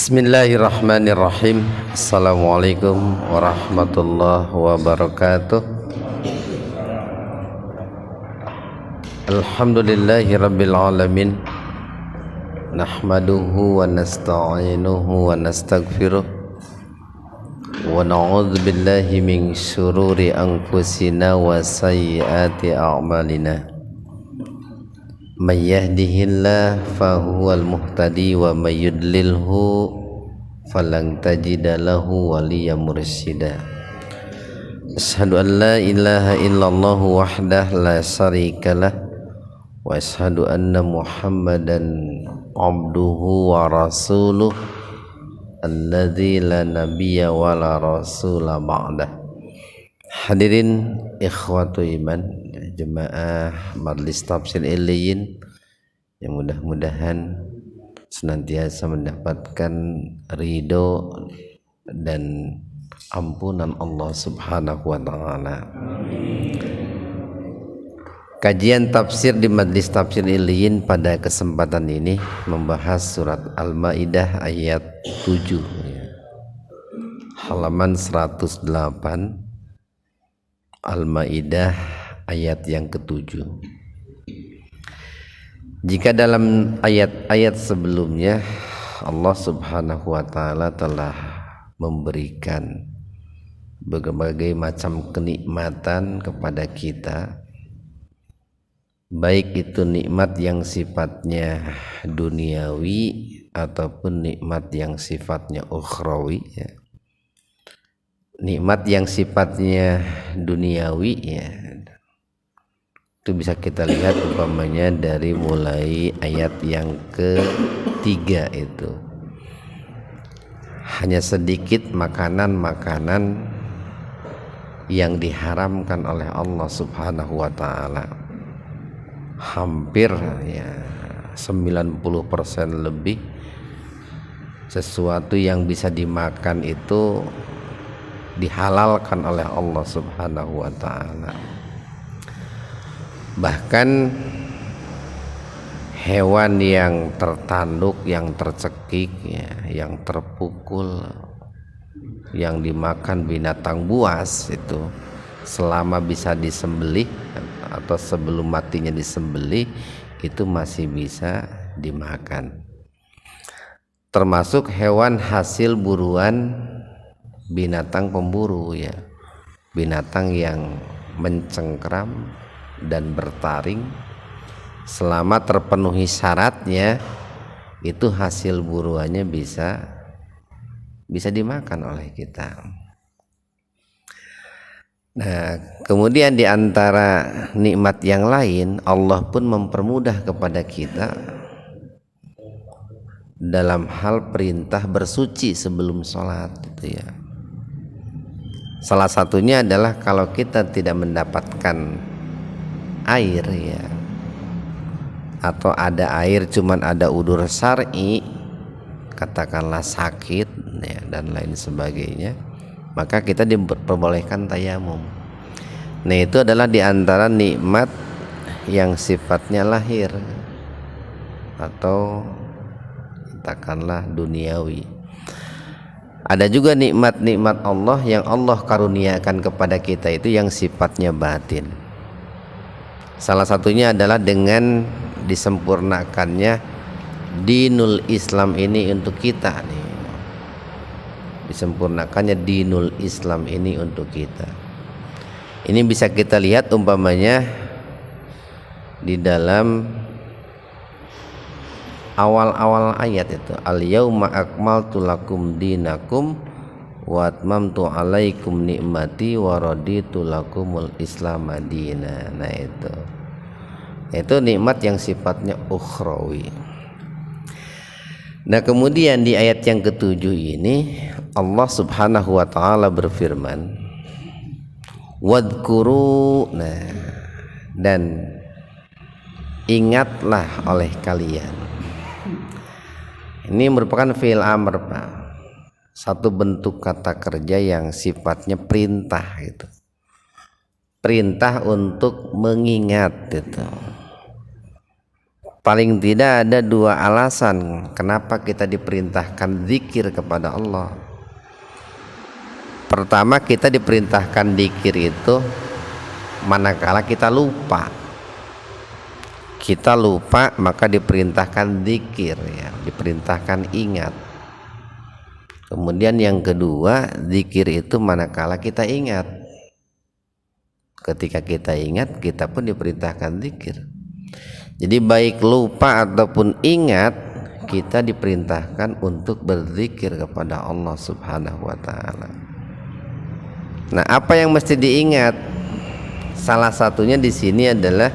Bismillahirrahmanirrahim. Assalamualaikum warahmatullahi wabarakatuh. Alhamdulillahi rabbil alamin. Nahmaduhu wa nasta'inuhu wa nastaghfiruh. Wa na'udzu billahi min syururi anfusina wa sayyiati a'malina. May yahdihillah fahuwal muhtadi wa may yudlilhu falan tajida lahu waliyyan mursyida. Asyhadu an la ilaha illallah wahdah la syarikalah wa asyhadu anna Muhammadan abduhu wa rasuluh alladzi la nabiyya wa la rasula ba'dah. Hadirin ikhwatu iman, jemaah Majelis Tafsir Illiyin yang mudah-mudahan senantiasa mendapatkan ridho dan ampunan Allah Subhanahu wa taala. Kajian tafsir di Majelis Tafsir Illiyin pada kesempatan ini membahas surat Al-Maidah ayat 7 halaman 108. Al-Maidah ayat yang ke-7. Jika dalam ayat-ayat sebelumnya Allah Subhanahu wa taala telah memberikan berbagai macam kenikmatan kepada kita, baik itu nikmat yang sifatnya duniawi ataupun nikmat yang sifatnya ukhrawi ya. Nikmat yang sifatnya duniawi ya, itu bisa kita lihat umpamanya dari mulai ayat yang ketiga itu hanya sedikit makanan-makanan yang diharamkan oleh Allah Subhanahu wa taala, hampir ya 90% lebih sesuatu yang bisa dimakan itu dihalalkan oleh Allah Subhanahu wa taala. Bahkan hewan yang tertanduk, yang tercekik ya, yang terpukul, yang dimakan binatang buas itu selama bisa disembelih atau sebelum matinya disembelih itu masih bisa dimakan. Termasuk hewan hasil buruan binatang pemburu ya, binatang yang mencengkram dan bertaring selama terpenuhi syaratnya itu hasil buruannya bisa dimakan oleh kita. Nah, kemudian di antara nikmat yang lain Allah pun mempermudah kepada kita dalam hal perintah bersuci sebelum sholat gitu ya. Salah satunya adalah kalau kita tidak mendapatkan air ya, atau ada air cuman ada udzur syar'i, katakanlah sakit ya, dan lain sebagainya, maka kita diperbolehkan tayamum. Nah, itu adalah diantara nikmat yang sifatnya lahir atau katakanlah duniawi. Ada juga nikmat-nikmat Allah yang Allah karuniakan kepada kita itu yang sifatnya batin. Salah satunya adalah dengan disempurnakannya dinul Islam ini untuk kita nih. Disempurnakannya dinul Islam ini untuk kita. Ini bisa kita lihat umpamanya di dalam awal-awal ayat itu, al-yauma akmaltu lakum dinakum wa atmamtu alaikum nikmati wa raditu lakumul islam madina. Nah, itu nikmat yang sifatnya ukhrawi. Nah, kemudian di ayat yang ketujuh ini Allah Subhanahu wa taala berfirman, wadhkuru, nah, dan ingatlah oleh kalian. Ini merupakan fi'il amr, Pak. Satu bentuk kata kerja yang sifatnya perintah gitu. Perintah untuk mengingat gitu. paling tidak ada dua alasan kenapa kita diperintahkan zikir kepada Allah. Pertama, kita diperintahkan zikir itu manakala kita lupa. Kita lupa maka diperintahkan zikir ya, diperintahkan ingat. Kemudian yang kedua, zikir itu manakala kita ingat. Ketika kita ingat, kita pun diperintahkan zikir. Jadi baik lupa ataupun ingat, kita diperintahkan untuk berzikir kepada Allah Subhanahu wa taala. Nah, apa yang mesti diingat? Salah satunya di sini adalah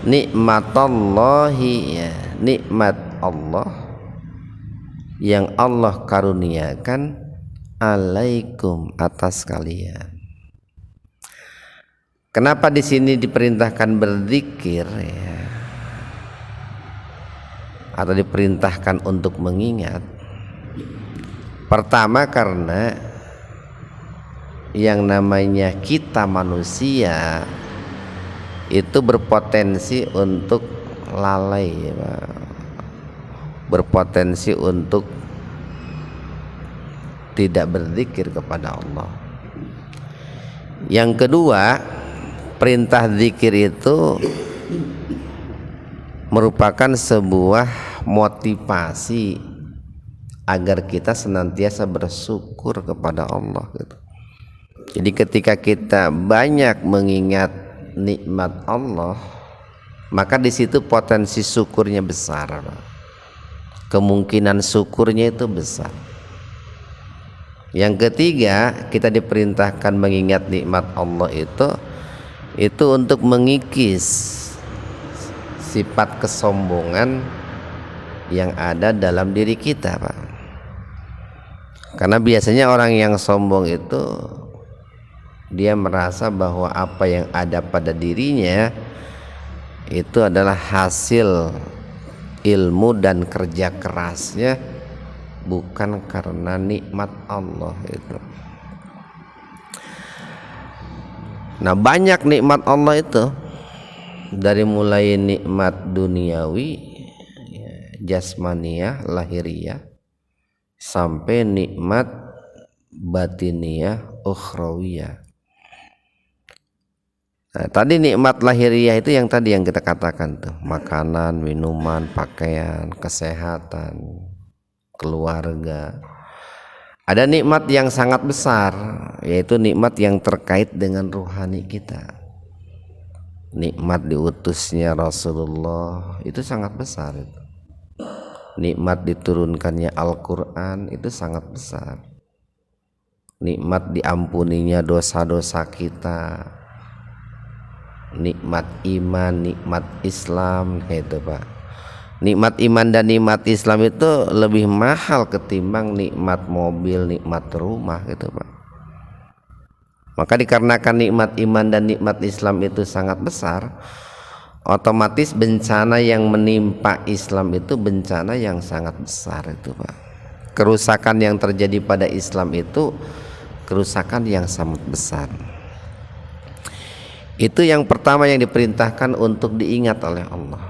nikmatullahi ya, nikmat Allah yang Allah karuniakan alaikum atas kalian. Kenapa di sini diperintahkan berzikir ya? Atau diperintahkan untuk mengingat? Pertama, karena yang namanya kita manusia itu berpotensi untuk lalai ya, berpotensi untuk tidak berzikir kepada Allah. Yang kedua, perintah zikir itu merupakan sebuah motivasi agar kita senantiasa bersyukur kepada Allah gitu. Jadi ketika kita banyak mengingat nikmat Allah, maka di situ potensi syukurnya besar, kemungkinan syukurnya itu besar. Yang ketiga, kita diperintahkan mengingat nikmat Allah itu untuk mengikis sifat kesombongan yang ada dalam diri kita, Pak. Karena biasanya orang yang sombong itu dia merasa bahwa apa yang ada pada dirinya itu adalah hasil ilmu dan kerja kerasnya, bukan karena nikmat Allah itu. Nah, banyak nikmat Allah itu, dari mulai nikmat duniawi jasmaniyah lahiriah sampai nikmat batiniyah ukhrawiyah. Nah, tadi nikmat lahiriah itu yang tadi yang kita katakan tuh, makanan, minuman, pakaian, kesehatan, keluarga. Ada nikmat yang sangat besar, yaitu nikmat yang terkait dengan ruhani kita. Nikmat diutusnya Rasulullah itu sangat besar itu. Nikmat diturunkannya Al-Quran itu sangat besar. Nikmat diampuninya dosa-dosa kita, nikmat iman, nikmat Islam gitu, Pak. Nikmat iman dan nikmat Islam itu lebih mahal ketimbang nikmat mobil, nikmat rumah gitu, Pak. Maka dikarenakan nikmat iman dan nikmat Islam itu sangat besar, otomatis bencana yang menimpa Islam itu bencana yang sangat besar itu, Pak. Kerusakan yang terjadi pada Islam itu kerusakan yang sangat besar. Itu yang pertama yang diperintahkan untuk diingat oleh Allah.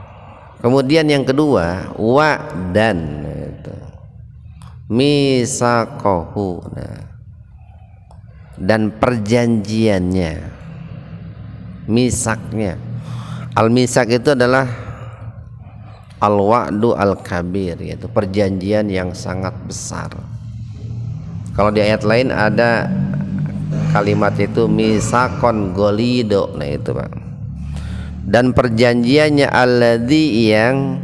Kemudian yang kedua, wa dan itu misaqahu, dan perjanjiannya, misaknya. Al-misak itu adalah al-wa'du al-kabir, yaitu perjanjian yang sangat besar. Kalau di ayat lain ada kalimat itu misakon golido, nah itu, Pak. Dan perjanjiannya alladzi yang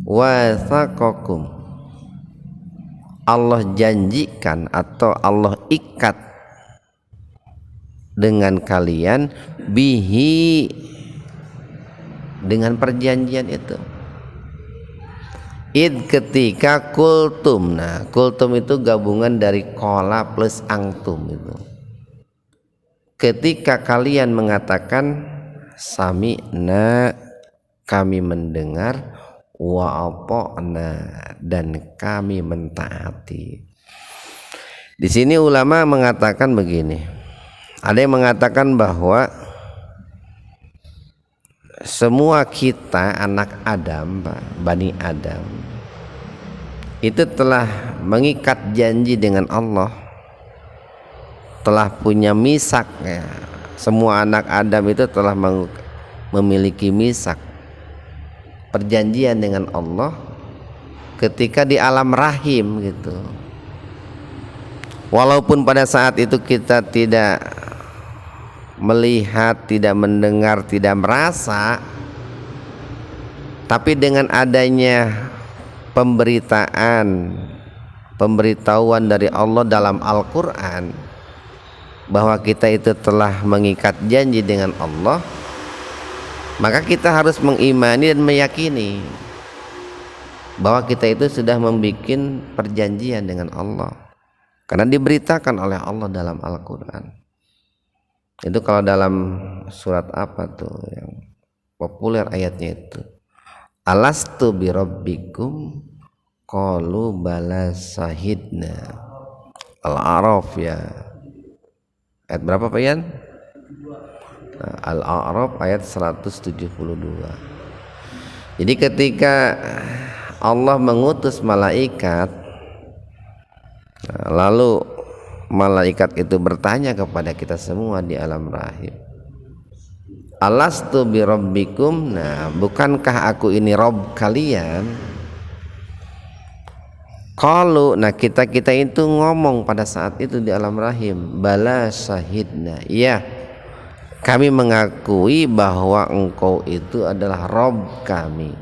wathaqakum, Allah janjikan atau Allah ikat dengan kalian, bihi, dengan perjanjian itu. Id, ketika kultum. Nah, kultum itu gabungan dari kola plus angtum itu. Ketika kalian mengatakan sami'na, kami mendengar, wa ata'na, dan kami mentaati. Di sini ulama mengatakan begini. Ada yang mengatakan bahwa semua kita anak Adam, Bani Adam, itu telah mengikat janji dengan Allah, telah punya misak ya. Semua anak Adam itu telah memiliki misak, perjanjian dengan Allah ketika di alam rahim gitu. Walaupun pada saat itu kita tidak melihat, tidak mendengar, tidak merasa, tapi dengan adanya pemberitahuan dari Allah dalam Al-Quran bahwa kita itu telah mengikat janji dengan Allah, maka kita harus mengimani dan meyakini bahwa kita itu sudah membuat perjanjian dengan Allah karena diberitakan oleh Allah dalam Al-Quran. Itu kalau dalam surat apa tuh yang populer ayatnya itu, alastu birabbikum qalu bala sahidna. Al-A'raf ya, ayat berapa Pak Yan? Al-A'raf ayat 172. Jadi ketika Allah mengutus malaikat, lalu malaikat itu bertanya kepada kita semua di alam rahim, alastu birabbikum, nah bukankah aku ini Rob kalian? Qalu, nah kita itu ngomong pada saat itu di alam rahim, bala syahidna, iya kami mengakui bahwa engkau itu adalah Rob kami,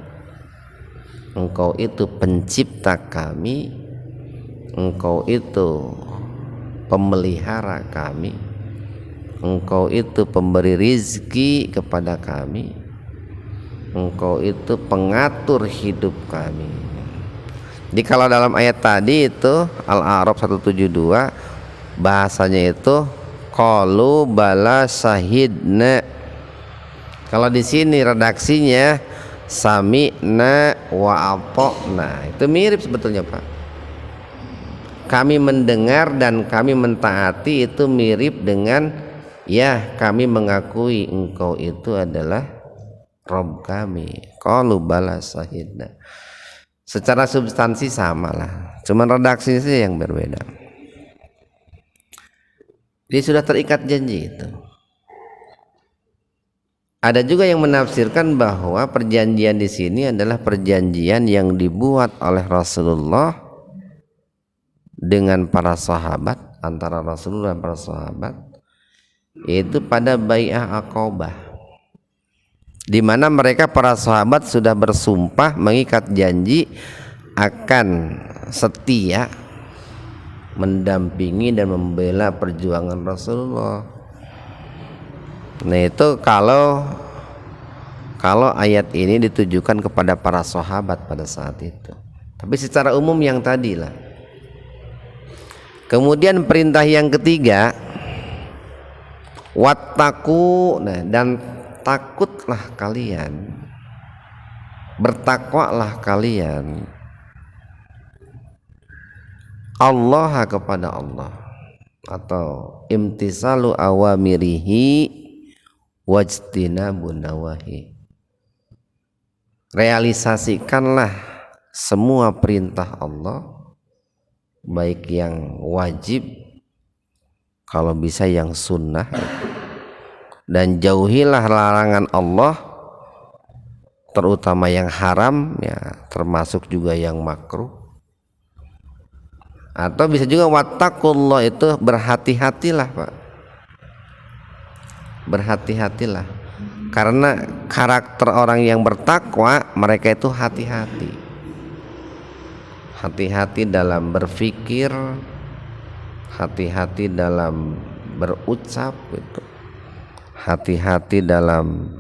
engkau itu pencipta kami, engkau itu pemelihara kami, engkau itu pemberi rizki kepada kami, engkau itu pengatur hidup kami. Jadi kalau dalam ayat tadi itu Al-A'raf 172 bahasanya itu qalu bala syahidna. Kalau di sini redaksinya sami'na wa ata'na. Itu mirip sebetulnya Pak. Kami mendengar dan kami mentaati, itu mirip dengan ya kami mengakui engkau itu adalah Rob kami. Qalu bala syahidna. Secara substansi sama lah, cuman redaksinya sih yang berbeda. Dia sudah terikat janji itu. Ada juga yang menafsirkan bahwa perjanjian di sini adalah perjanjian yang dibuat oleh Rasulullah dengan para sahabat, antara Rasulullah dan para sahabat, yaitu pada Bai'ah Aqabah, di mana mereka para sahabat sudah bersumpah mengikat janji akan setia mendampingi dan membela perjuangan Rasulullah. Nah itu kalau ayat ini ditujukan kepada para sahabat pada saat itu, tapi secara umum yang tadi lah. Kemudian perintah yang ketiga, wattaqu, nah dan takutlah kalian, bertakwalah kalian Allah kepada Allah, atau imtisalu awamirihi wajtinabun nawahi. Realisasikanlah semua perintah Allah, baik yang wajib, kalau bisa yang sunnah, dan jauhilah larangan Allah, terutama yang haram ya, termasuk juga yang makruh. Atau bisa juga wattaqullah, itu berhati-hatilah Pak, berhati-hatilah, karena karakter orang yang bertakwa, mereka itu hati-hati. Hati-hati dalam berpikir, hati-hati dalam berucap gitu, hati-hati dalam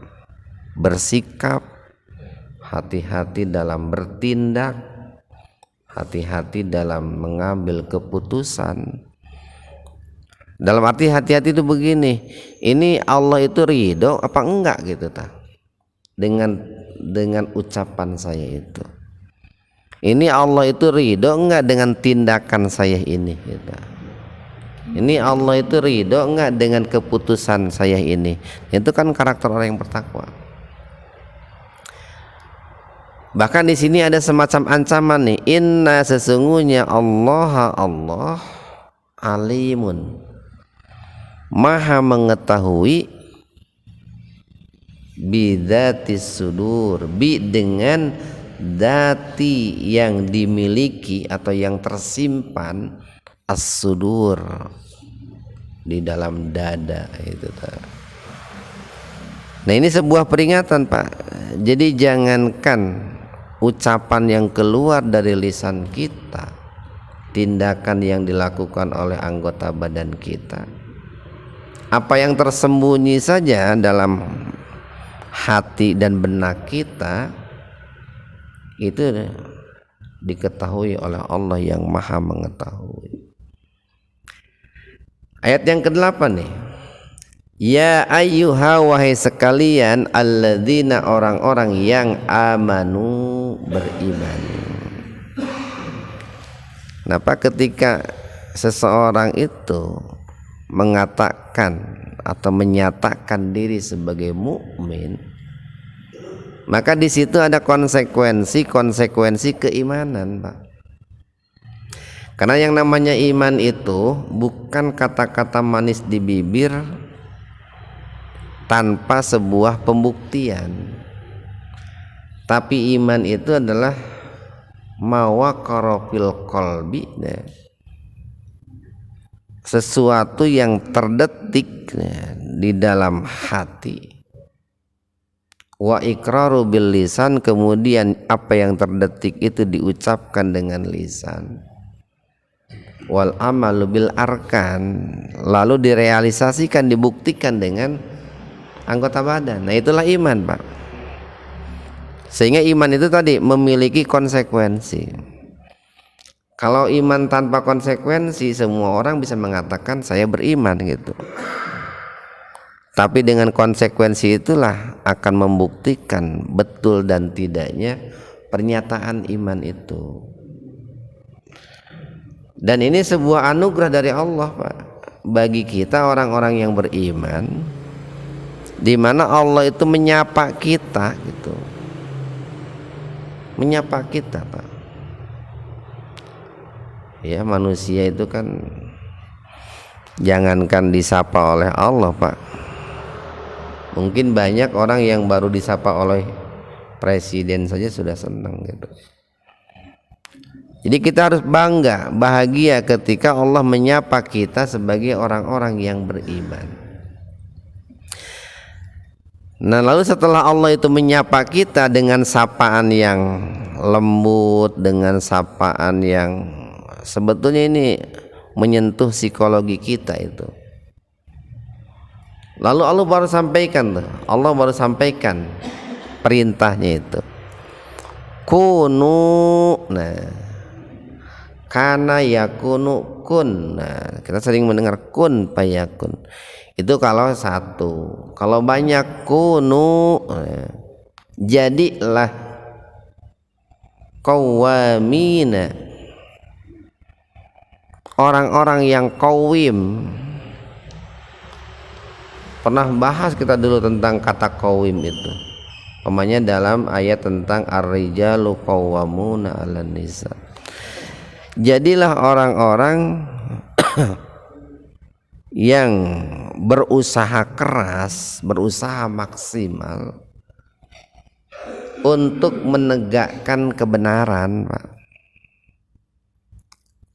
bersikap, hati-hati dalam bertindak, hati-hati dalam mengambil keputusan. Dalam arti hati-hati itu begini, ini Allah itu ridho apa enggak gitu ta, dengan ucapan saya itu. Ini Allah itu ridho enggak dengan tindakan saya ini gitu. Ini Allah itu ridho enggak dengan keputusan saya ini. Itu kan karakter orang yang bertakwa. Bahkan di sini ada semacam ancaman nih, inna sesungguhnya Allah alimun, maha mengetahui, bidzatis sudur, bi dengan dati yang dimiliki atau yang tersimpan, as-sudur di dalam dada itu. Nah ini sebuah peringatan Pak. Jadi jangankan ucapan yang keluar dari lisan kita, tindakan yang dilakukan oleh anggota badan kita, apa yang tersembunyi saja dalam hati dan benak kita itu diketahui oleh Allah yang maha mengetahui. Ayat yang ke-8 nih, ya ayyuha, wahai sekalian, alladzina, orang-orang yang amanu, beriman. Kenapa ketika seseorang itu mengatakan atau menyatakan diri sebagai mukmin, maka di situ ada konsekuensi keimanan, Pak. Karena yang namanya iman itu bukan kata-kata manis di bibir tanpa sebuah pembuktian, tapi iman itu adalah mawaqara fil qalbi, sesuatu yang terdetik di dalam hati, wa iqraru bil lisan, kemudian apa yang terdetik itu diucapkan dengan lisan, wal amalu bil arkan, lalu direalisasikan, dibuktikan dengan anggota badan. Nah itulah iman, Pak. Sehingga iman itu tadi memiliki konsekuensi. Kalau iman tanpa konsekuensi, semua orang bisa mengatakan saya beriman gitu. Tapi dengan konsekuensi itulah akan membuktikan betul dan tidaknya pernyataan iman itu. Dan ini sebuah anugerah dari Allah, Pak, bagi kita orang-orang yang beriman, di mana Allah itu menyapa kita gitu. Menyapa kita, Pak. Ya, manusia itu kan jangankan disapa oleh Allah, Pak. Mungkin banyak orang yang baru disapa oleh presiden saja sudah senang gitu. Jadi kita harus bangga, bahagia ketika Allah menyapa kita sebagai orang-orang yang beriman. Nah lalu setelah Allah itu menyapa kita dengan sapaan yang lembut, dengan sapaan yang sebetulnya ini menyentuh psikologi kita itu, lalu Allah baru sampaikan perintahnya itu, kunu, nah kana yakunu kun. Nah kita sering mendengar kun payakun, itu kalau satu. Kalau banyak kunu, jadilah qawwamina, orang-orang yang qawim. Pernah bahas kita dulu tentang kata qawim itu, pemanya dalam ayat tentang ar-rijalu qawwamuna 'alan nisa. Jadilah orang-orang yang berusaha keras, berusaha maksimal untuk menegakkan kebenaran, Pak.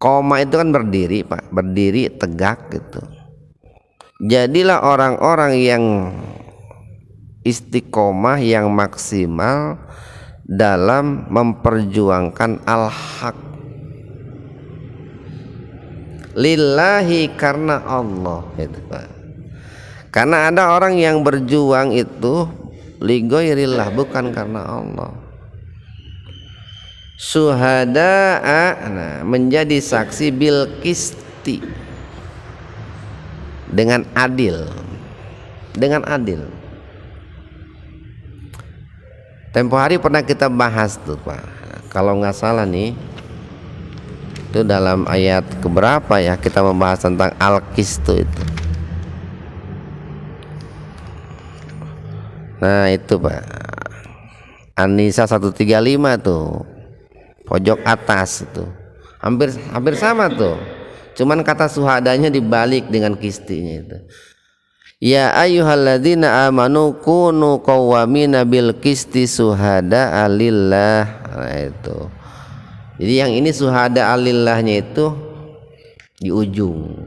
Koma itu kan berdiri, Pak, berdiri tegak gitu. Jadilah orang-orang yang istiqomah, yang maksimal dalam memperjuangkan al-haq lillahi, karena Allah itu, Pak. Karena ada orang yang berjuang itu lighairillah, bukan karena Allah. Syuhada'a, nah, menjadi saksi bil qisti, dengan adil, dengan adil. Tempo hari pernah kita bahas tuh, Pak, kalau nggak salah nih, itu dalam ayat keberapa ya, kita membahas tentang al-qistu itu. Nah itu, Pak, An-Nisa 135 tuh, pojok atas itu. Hampir sama tuh. Cuman kata suhadanya dibalik dengan kistinya itu. Ya ayyuhalladzina amanu kunu qawwamina bil qisti suhada alillah. Nah, itu. Jadi yang ini suhada alillahnya itu di ujung.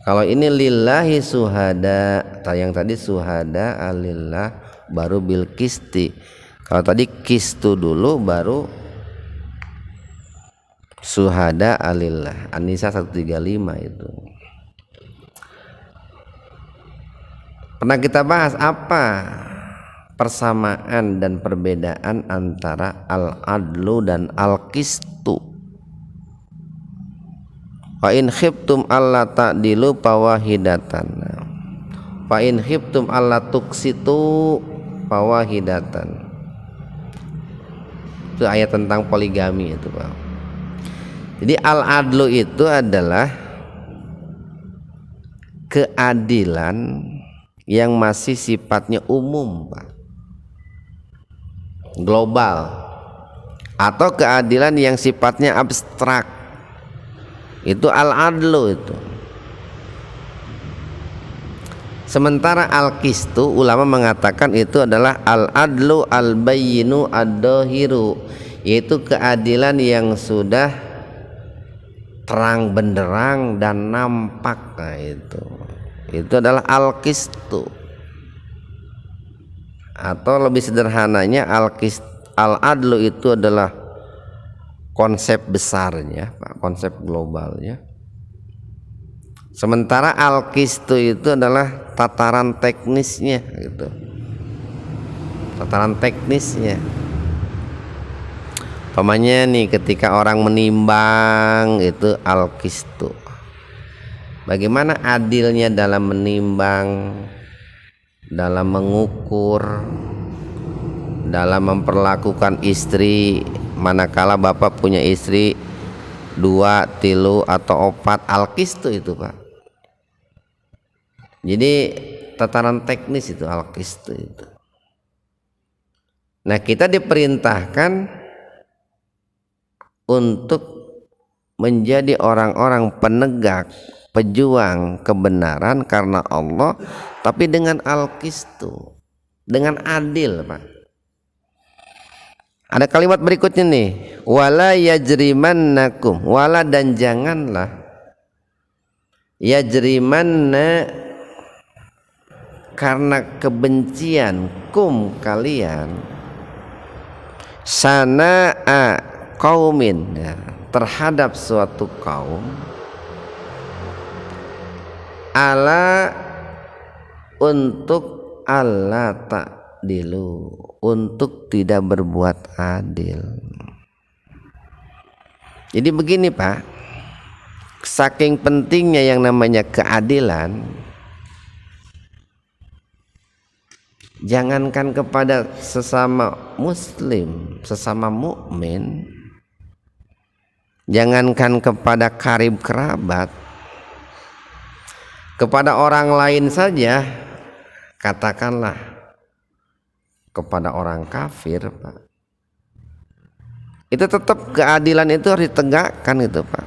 Kalau ini lillahi suhada, yang tadi suhada alillah baru bil qisti. Kalau tadi qistu dulu baru suhada alillah. An-Nisa 135 itu. Pernah kita bahas apa persamaan dan perbedaan antara al-adlu dan al-qistu. Fa in khiftum alla ta'dilu fawahidatan. Fa in khiftum alla tuqsitu fawahidatan. Itu ayat tentang poligami itu, Pak. Jadi al-adlu itu adalah keadilan yang masih sifatnya umum, Pak, global, atau keadilan yang sifatnya abstrak, itu al-adlu itu. Sementara al-qistu ulama mengatakan itu adalah al-adlu al-bayyinu ad-dhahiru, yaitu keadilan yang sudah terang benderang dan nampak. Nah, itu adalah al-qistu. Atau lebih sederhananya al-adlu itu adalah konsep besarnya, Pak, konsep globalnya. Sementara al-qistu itu adalah tataran teknisnya gitu. Tataran teknisnya. Pamannya nih, ketika orang menimbang itu al-qistu. Bagaimana adilnya dalam menimbang, dalam mengukur, dalam memperlakukan istri, manakala bapak punya istri 2, 3 atau 4, al-qistu itu, Pak. Jadi tataran teknis itu al-qistu itu. Nah, kita diperintahkan untuk menjadi orang-orang penegak, pejuang kebenaran karena Allah, tapi dengan al-qistu, dengan adil, Pak. Ada kalimat berikutnya nih, wala yajrimannakum, wala dan janganlah, yajrimanna karena kebencian kum kalian, sana'a qaumin, ya, terhadap suatu kaum, ala untuk Allah ta'dilu, untuk tidak berbuat adil. Jadi begini, Pak, saking pentingnya yang namanya keadilan, jangankan kepada sesama muslim, sesama mukmin, jangankan kepada karib kerabat, kepada orang lain saja, katakanlah kepada orang kafir, Pak, itu tetap keadilan itu harus ditegakkan itu, Pak.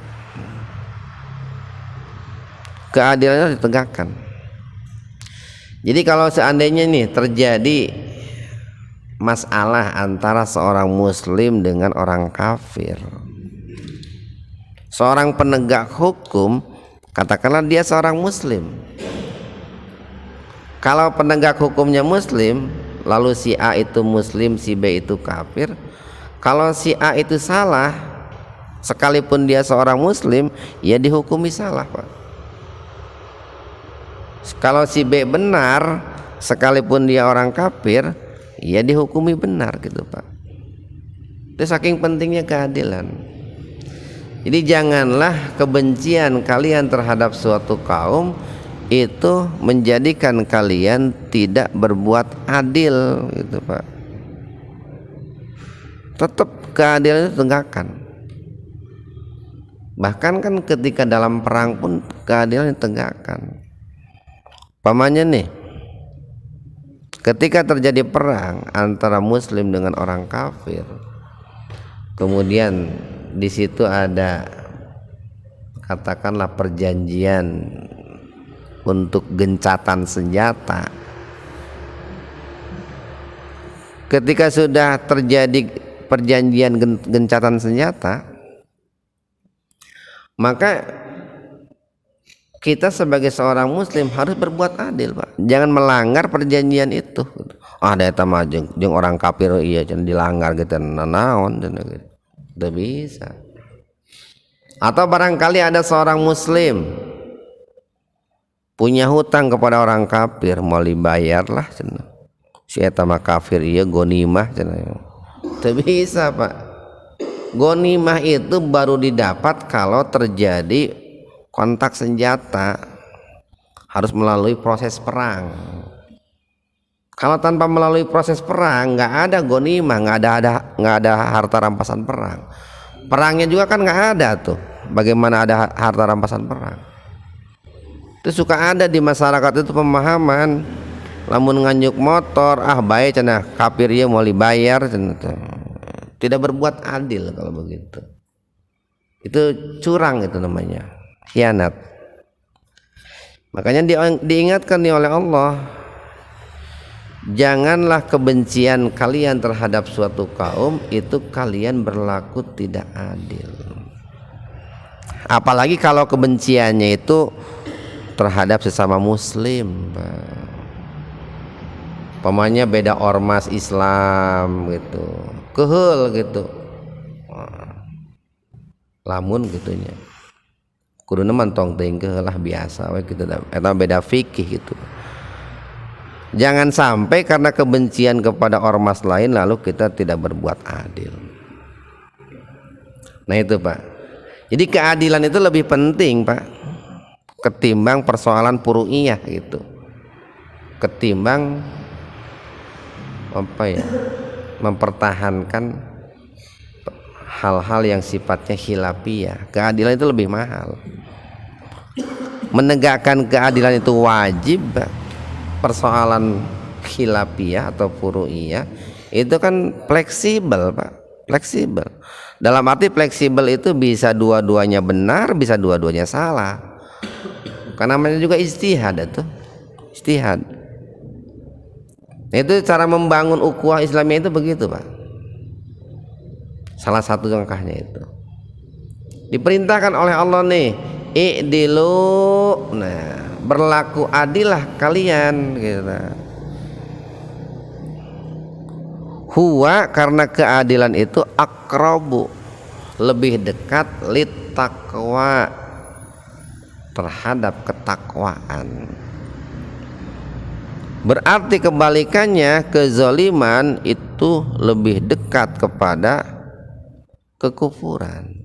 Keadilan harus ditegakkan. Jadi kalau seandainya nih terjadi masalah antara seorang muslim dengan orang kafir, seorang penegak hukum, katakanlah dia seorang muslim, kalau penegak hukumnya muslim, lalu si A itu muslim, si B itu kafir, kalau si A itu salah, sekalipun dia seorang muslim, ya dihukumi salah, Pak. Kalau si B benar, sekalipun dia orang kafir, ya dihukumi benar gitu, Pak. Itu saking pentingnya keadilan. Jadi janganlah kebencian kalian terhadap suatu kaum itu menjadikan kalian tidak berbuat adil gitu, Pak. Tetap keadilan itu tegakkan. Bahkan kan ketika dalam perang pun keadilan ditegakkan. Pamannya nih, Ketika terjadi perang antara muslim dengan orang kafir, kemudian di situ ada katakanlah perjanjian untuk gencatan senjata. Ketika sudah terjadi perjanjian gencatan senjata, maka kita sebagai seorang muslim harus berbuat adil, Pak. Jangan melanggar perjanjian itu. Ada eta mah jeung orang kafir iya can dilanggar gitu naon dan gitu. Tidak bisa. Atau barangkali ada seorang muslim punya hutang kepada orang kafir, mau dibayar lah cenah. Si eta mah kafir iya gonimah cenah. Tidak bisa, Pak. Gonimah itu baru didapat kalau terjadi kontak senjata, harus melalui proses perang. Kalau tanpa melalui proses perang nggak ada gonimah, nggak ada harta rampasan perang. Perangnya juga kan nggak ada tuh. Bagaimana ada harta rampasan perang? Itu suka ada di masyarakat itu pemahaman, lamun nganjuk motor baik cenah kafir ya mau dibayar cenah. Tidak berbuat adil kalau begitu. Itu curang itu namanya. Khianat. Makanya diingatkan oleh Allah, janganlah kebencian kalian terhadap suatu kaum itu kalian berlaku tidak adil. Apalagi kalau kebenciannya itu terhadap sesama muslim, pamanya beda ormas Islam gitu, keheul gitu, lamun gitunya kudu mantong teuing lah biasa we gitu eta beda fikih gitu. Jangan sampai karena kebencian kepada ormas lain lalu kita tidak berbuat adil. Nah itu, Pak. Jadi keadilan itu lebih penting, Pak, ketimbang persoalan furu'iyah gitu. Ketimbang mempertahankan hal-hal yang sifatnya khilafiyah. Keadilan itu lebih mahal. Menegakkan keadilan itu wajib. Persoalan khilafiyah atau furu'iyah itu kan fleksibel, Pak. Fleksibel. Dalam arti fleksibel itu bisa dua-duanya benar, bisa dua-duanya salah. Karena namanya juga ijtihad itu. Ijtihad. Itu cara membangun ukhuwah Islamiyah itu begitu, Pak. Salah satu langkahnya itu. Diperintahkan oleh Allah nih, i'dilu, nah berlaku adillah kalian gitu. Huwa karena keadilan itu aqrabu, lebih dekat lit taqwa, terhadap ketakwaan. Berarti kebalikannya, kezaliman itu lebih dekat kepada kekufuran.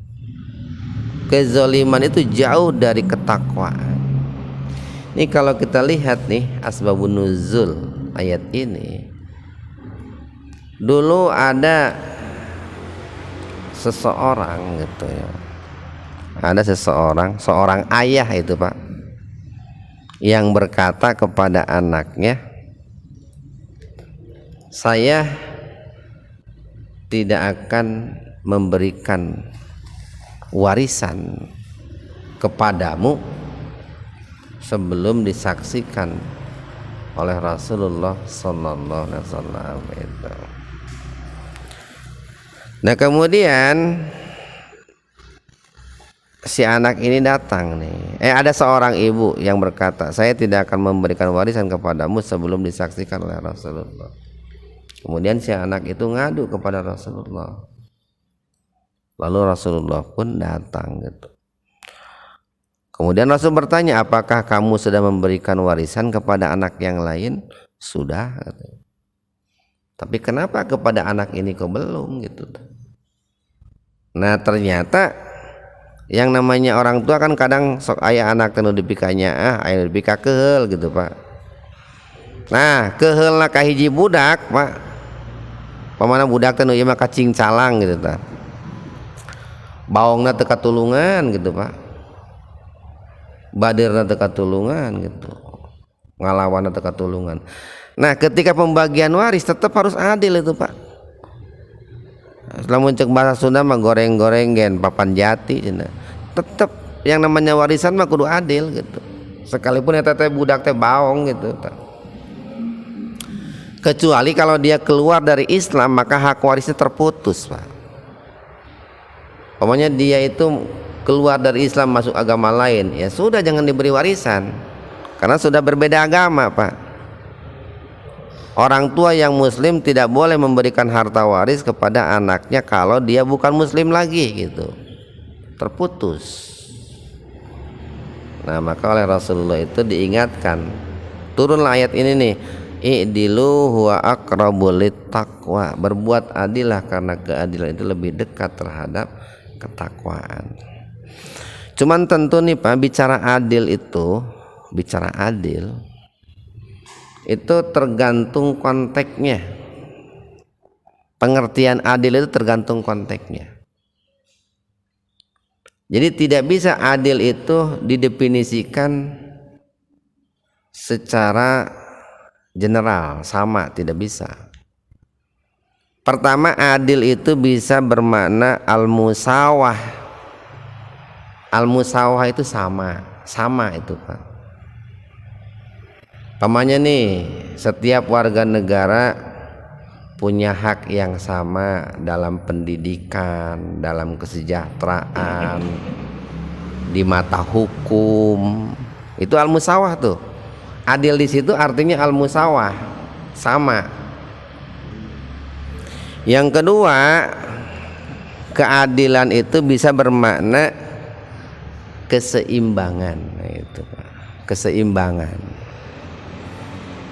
Kezaliman itu jauh dari ketakwaan. Ini kalau kita lihat nih asbabun nuzul ayat ini. Dulu ada seseorang gitu ya. Ada seorang ayah itu, Pak, yang berkata kepada anaknya, saya tidak akan memberikan warisan kepadamu sebelum disaksikan oleh Rasulullah sallallahu alaihi wasallam itu. Nah kemudian si anak ini datang nih. Ada seorang ibu yang berkata, saya tidak akan memberikan warisan kepadamu sebelum disaksikan oleh Rasulullah. Kemudian si anak itu ngadu kepada Rasulullah. Lalu Rasulullah pun datang gitu. Kemudian Rasul bertanya, apakah kamu sudah memberikan warisan kepada anak yang lain? Sudah. Tapi kenapa kepada anak ini kok belum gitu? Nah ternyata yang namanya orang tua kan kadang sok aya anak tenu dipikanya aya dipika keheul gitu, Pak. Nah keheulna ka hiji budak, Pak. Pamana budak teh nu ieu mah kacing calang gitu tah. Baongna teu katulungan gitu, Pak. Badirna teu katulungan gitu. ngalawan atau ketulungan. Nah ketika pembagian waris tetap harus adil itu Pak. Lamun cek bahasa Sunda mah goreng-goreng gen papan jati cenah. Tetap yang namanya warisan mah kudu adil gitu. Sekalipun eta teh budak teh baong gitu. Kecuali kalau dia keluar dari Islam maka hak warisnya terputus Pak. Pokoknya dia itu keluar dari Islam masuk agama lain, ya sudah jangan diberi warisan karena sudah berbeda agama Pak. Orang tua yang muslim tidak boleh memberikan harta waris kepada anaknya kalau dia bukan muslim lagi gitu, terputus. Nah maka oleh Rasulullah itu diingatkan, turunlah ayat ini nih, i'dilu huwa aqrabu littaqwa, berbuat adillah karena keadilan itu lebih dekat terhadap ketakwaan. Cuman tentu nih Pak, bicara adil itu tergantung konteksnya. Pengertian adil itu tergantung konteksnya. Jadi tidak bisa adil itu didefinisikan secara general sama, tidak bisa. Pertama, adil itu bisa bermakna al-musawah. Al-musawah itu sama itu Pak. Pamannya nih, setiap warga negara punya hak yang sama dalam pendidikan, dalam kesejahteraan, di mata hukum. Itu al-musawah tuh. Adil di situ artinya al-musawah, sama. Yang kedua, keadilan itu bisa bermakna keseimbangan. Nah, itu Pak. Keseimbangan.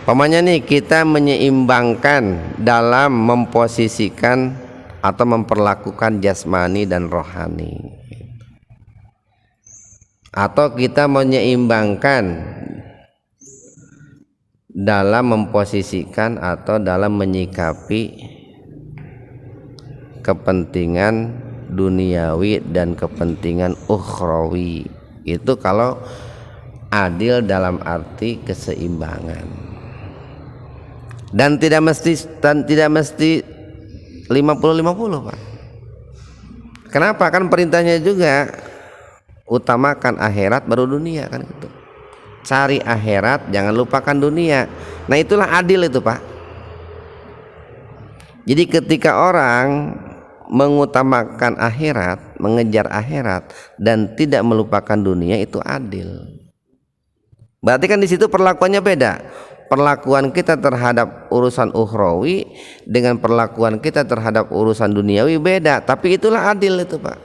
Pamannya nih, kita menyeimbangkan dalam memposisikan atau memperlakukan jasmani dan rohani, atau kita menyeimbangkan dalam memposisikan atau dalam menyikapi kepentingan duniawi dan kepentingan ukhrawi. Itu kalau adil dalam arti keseimbangan. Dan tidak mesti 50-50 Pak. Kenapa? Kan perintahnya juga utamakan akhirat baru dunia kan gitu. Cari akhirat, jangan lupakan dunia. Nah itulah adil itu Pak. Jadi ketika orang mengutamakan akhirat, mengejar akhirat dan tidak melupakan dunia, itu adil. Berarti kan di situ perlakuannya beda. Perlakuan kita terhadap urusan ukhrawi dengan perlakuan kita terhadap urusan duniawi beda, tapi itulah adil itu Pak.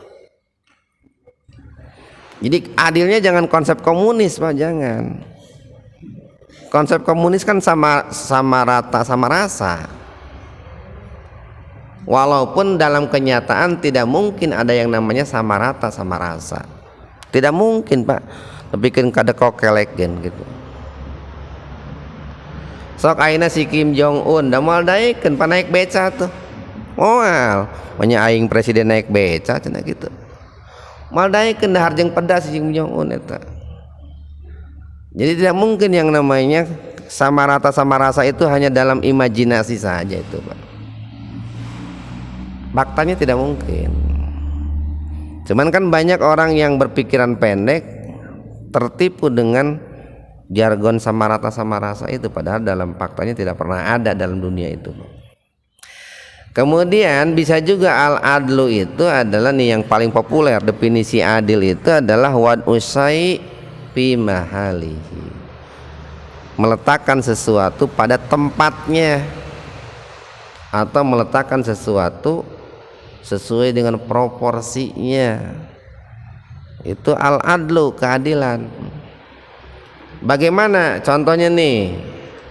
Jadi adilnya jangan konsep komunis Pak, jangan. Konsep komunis kan sama rata sama rasa. Walaupun dalam kenyataan tidak mungkin ada yang namanya sama rata sama rasa. Tidak mungkin Pak. Bikin kada kokelek gitu. Sok aina si Kim Jong Un da moal daekeun panaik beca tuh. Moal nya aing presiden naik beca cenah gitu. Moal daekeun da harjeng pedas si Kim Jong Un eta. Jadi tidak mungkin yang namanya sama rata sama rasa itu hanya dalam imajinasi saja itu Pak. Faktanya tidak mungkin. Cuman kan banyak orang yang berpikiran pendek tertipu dengan jargon sama rasa itu, padahal dalam faktanya tidak pernah ada dalam dunia itu. Kemudian bisa juga al-adlu itu adalah nih yang paling populer, definisi adil itu adalah wad'usai fi mahalihi, meletakkan sesuatu pada tempatnya atau meletakkan sesuatu sesuai dengan proporsinya. Itu al-adlu, keadilan. Bagaimana contohnya nih,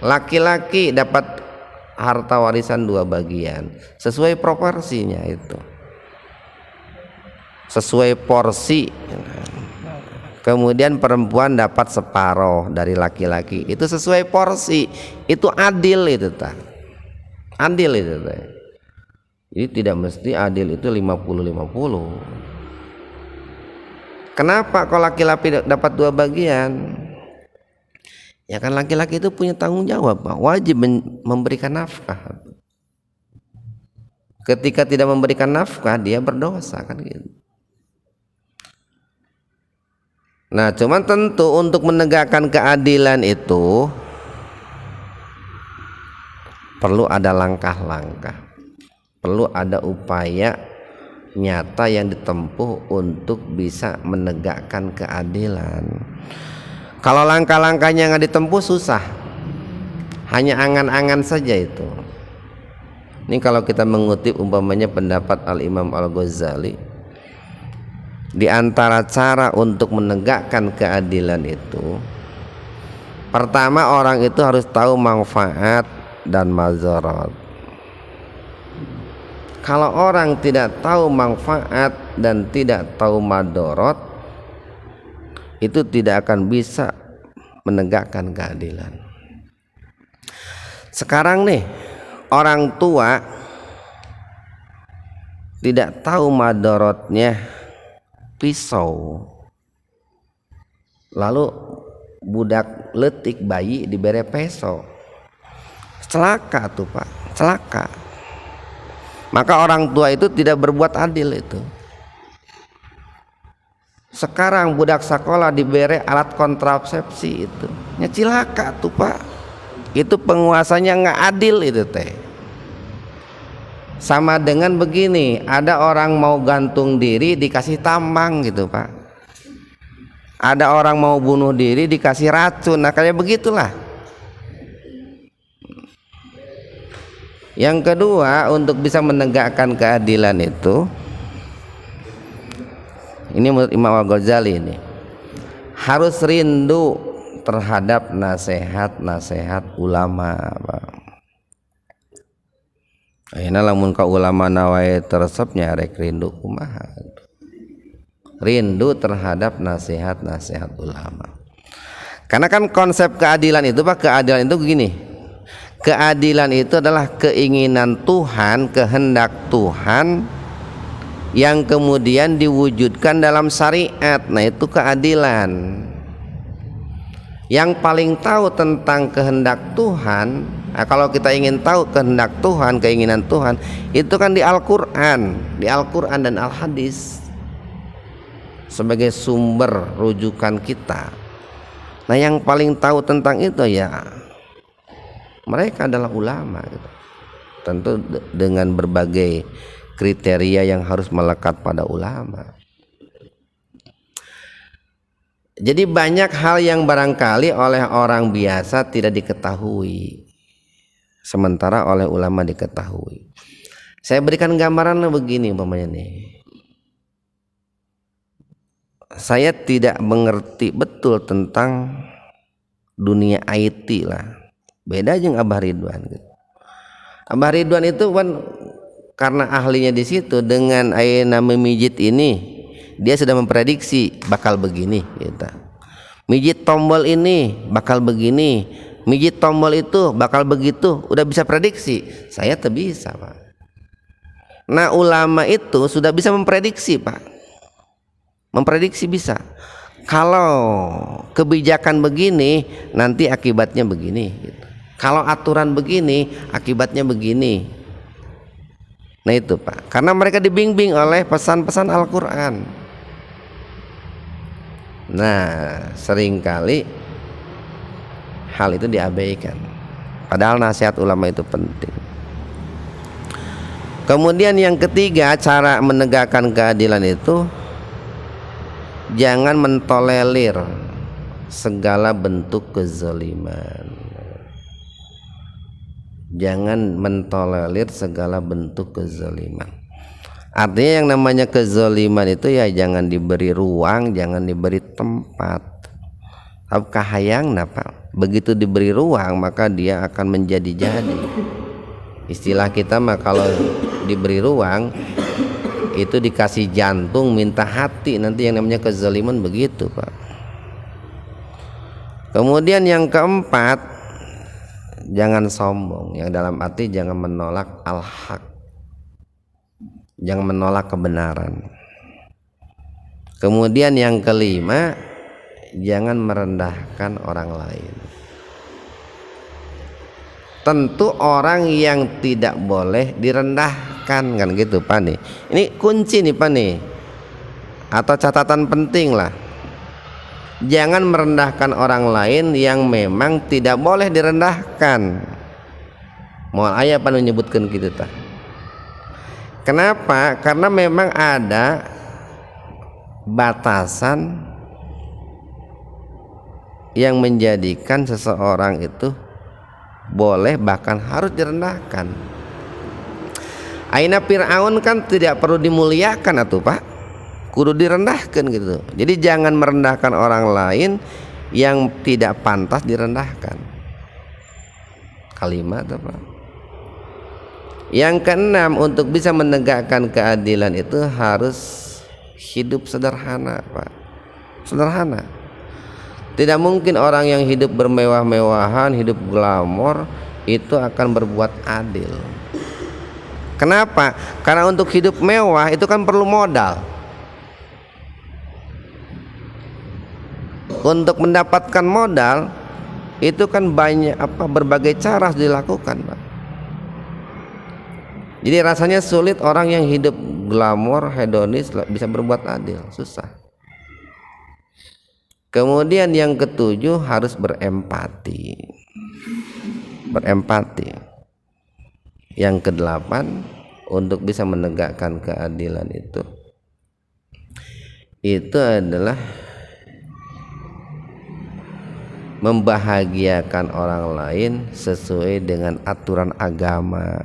laki-laki dapat harta warisan 2 bagian sesuai proporsinya, itu sesuai porsi. Kemudian perempuan dapat separuh dari laki-laki, itu sesuai porsi. Itu adil itu ta. Adil itu ta. Jadi tidak mesti adil itu 50-50. Kenapa kalau laki-laki dapat 2 bagian? Ya kan laki-laki itu punya tanggung jawab, Pak. Wajib memberikan nafkah. Ketika tidak memberikan nafkah, dia berdosa kan gitu. Nah, cuman tentu untuk menegakkan keadilan itu perlu ada langkah-langkah, perlu ada upaya nyata yang ditempuh untuk bisa menegakkan keadilan. Kalau langkah-langkahnya nggak ditempuh susah, hanya angan-angan saja itu. Ini kalau kita mengutip umpamanya pendapat Al-Imam Al-Ghazali, di antara cara untuk menegakkan keadilan itu, pertama orang itu harus tahu manfaat dan mazharat. Kalau orang tidak tahu manfaat dan tidak tahu madarat, itu tidak akan bisa menegakkan keadilan. Sekarang nih, orang tua tidak tahu madaratnya pisau, lalu budak letik bayi diberi pisau, celaka tuh Pak, celaka. Maka orang tua itu tidak berbuat adil itu. Sekarang budak sekolah diberi alat kontrasepsi itu, ya cilaka tuh Pak. Itu penguasanya nggak adil itu teh. Sama dengan begini, ada orang mau gantung diri dikasih tambang gitu Pak. Ada orang mau bunuh diri dikasih racun, nah kayak begitulah. Yang kedua, untuk bisa menegakkan keadilan itu, ini menurut Imam Al-Ghazali ini, harus rindu terhadap nasihat-nasihat ulama, Pak. Ayeuna lamun ka ulama nawai teresep nyarek rindu kumaha. Rindu terhadap nasihat-nasihat ulama. Karena kan konsep keadilan itu Pak, keadilan itu begini. Keadilan itu adalah keinginan Tuhan, kehendak Tuhan yang kemudian diwujudkan dalam syariat. Nah, itu keadilan. Yang paling tahu tentang kehendak Tuhan, nah kalau kita ingin tahu kehendak Tuhan, keinginan Tuhan, itu kan di Al-Qur'an, dan Al-Hadis sebagai sumber rujukan kita. Nah, yang paling tahu tentang itu ya mereka adalah ulama gitu. Tentu dengan berbagai kriteria yang harus melekat pada ulama. Jadi banyak hal yang barangkali oleh orang biasa tidak diketahui, sementara oleh ulama diketahui. Saya berikan gambaran begini umpamanya nih. Saya tidak mengerti betul tentang dunia IT lah. Beda jeung Abah Ridwan gitu. Abah Ridwan itu kan karena ahlinya di situ, dengan ayeuna memijit ini dia sudah memprediksi bakal begini gitu. Mijit tombol ini bakal begini, mijit tombol itu bakal begitu, udah bisa prediksi. Saya tak bisa, Pak. Nah, ulama itu sudah bisa memprediksi, Pak. Memprediksi bisa. Kalau kebijakan begini, nanti akibatnya begini gitu. Kalau aturan begini, akibatnya begini. Nah itu Pak, karena mereka dibimbing oleh pesan-pesan Al-Quran. Nah, seringkali hal itu diabaikan, padahal nasihat ulama itu penting. Kemudian yang ketiga, cara menegakkan keadilan itu jangan mentolerir segala bentuk kezaliman. Jangan mentolerir segala bentuk kezaliman. Artinya yang namanya kezaliman itu ya jangan diberi ruang, jangan diberi tempat. Apakah hayang Pak? Begitu diberi ruang maka dia akan menjadi-jadi. Istilah kita mah kalau diberi ruang itu dikasih jantung minta hati, nanti yang namanya kezaliman begitu Pak. Kemudian yang keempat, jangan sombong, yang dalam arti jangan menolak al-haq, jangan menolak kebenaran. Kemudian yang kelima, jangan merendahkan orang lain. tentu orang yang tidak boleh direndahkan, kan gitu Pak nih. Ini kunci nih Pak nih, atau catatan penting lah. Jangan merendahkan orang lain yang memang tidak boleh direndahkan. Mau ayah Pak menyebutkan gitu tak? Kenapa? Karena memang ada batasan yang menjadikan seseorang itu boleh bahkan harus direndahkan. Aina Fir'aun kan tidak perlu dimuliakan atuh Pak, kudu direndahkan gitu. Jadi jangan merendahkan orang lain yang tidak pantas direndahkan. Kalimat apa? Yang keenam, untuk bisa menegakkan keadilan itu harus hidup sederhana Pak. Sederhana. Tidak mungkin orang yang hidup bermewah-mewahan, hidup glamor itu akan berbuat adil. Kenapa? Karena untuk hidup mewah itu kan perlu modal. Untuk mendapatkan modal itu kan banyak berbagai cara harus dilakukan Pak. Jadi rasanya sulit orang yang hidup glamor, hedonis bisa berbuat adil, susah. Kemudian yang ketujuh harus berempati. Berempati. Yang kedelapan, untuk bisa menegakkan keadilan itu adalah membahagiakan orang lain sesuai dengan aturan agama.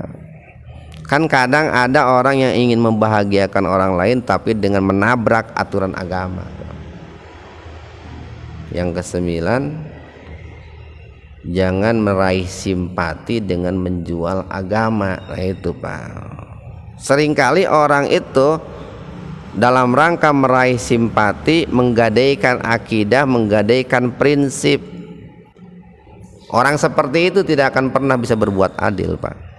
Kan kadang ada orang yang ingin membahagiakan orang lain tapi dengan menabrak aturan agama. Yang kesembilan, jangan meraih simpati dengan menjual agama. Nah itu Pak, seringkali orang itu dalam rangka meraih simpati menggadaikan akidah, menggadaikan prinsip. Orang seperti itu tidak akan pernah bisa berbuat adil Pak.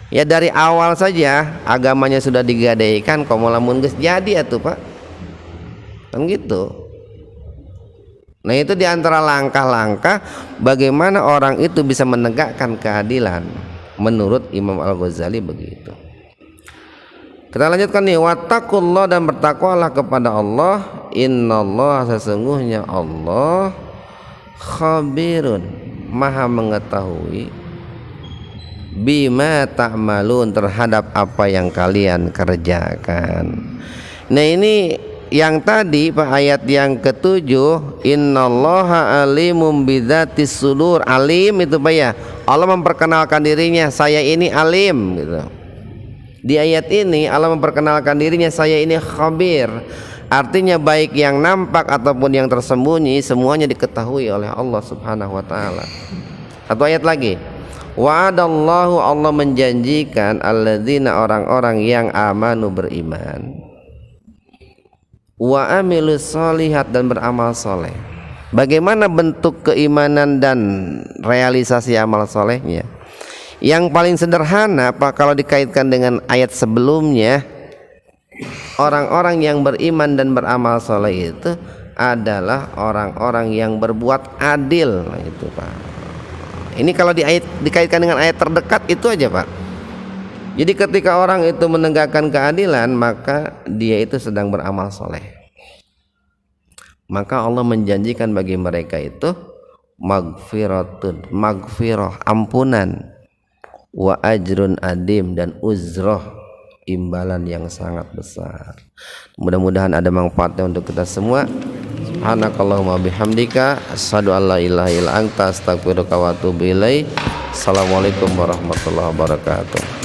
Ya dari awal saja agamanya sudah digadaikan, komo lamun geus jadi atuh Pak, kan gitu. Nah itu diantara langkah-langkah bagaimana orang itu bisa menegakkan keadilan menurut Imam Al-Ghazali begitu. Kita lanjutkan nih, wattaqullah, dan bertakwalah kepada Allah. Innallaha, sesungguhnya Allah, khabirun, maha mengetahui, bima ta'malun, terhadap apa yang kalian kerjakan. Nah ini yang tadi Pak, ayat yang ketujuh, innallaha alimum bidzatis sudur. Alim itu Pak ya, Allah memperkenalkan dirinya, saya ini alim gitu. Di ayat ini Allah memperkenalkan dirinya, saya ini khabir. Artinya baik yang nampak ataupun yang tersembunyi semuanya diketahui oleh Allah Subhanahu wa taala. Satu ayat lagi, wa'adallahu, Allah menjanjikan, alladzina, orang-orang yang amanu, beriman, wa amilus sholihat, dan beramal soleh. Bagaimana bentuk keimanan dan realisasi amal solehnya? Yang paling sederhana Pak, kalau dikaitkan dengan ayat sebelumnya, orang-orang yang beriman dan beramal soleh itu adalah orang-orang yang berbuat adil. Nah, itu Pak. Ini kalau dikaitkan dengan ayat terdekat itu aja Pak. Jadi ketika orang itu menegakkan keadilan, maka dia itu sedang beramal soleh. Maka Allah menjanjikan bagi mereka itu maghfiratun, maghfirah, ampunan, wa ajrun adim, dan uzroh, imbalan yang sangat besar. Mudah-mudahan ada manfaatnya untuk kita semua. Subhanakallahumma bihamdika, asyhadu an la ilaha illa anta, astaghfiruka wa atubu ilaik. Assalamualaikum warahmatullahi wabarakatuh.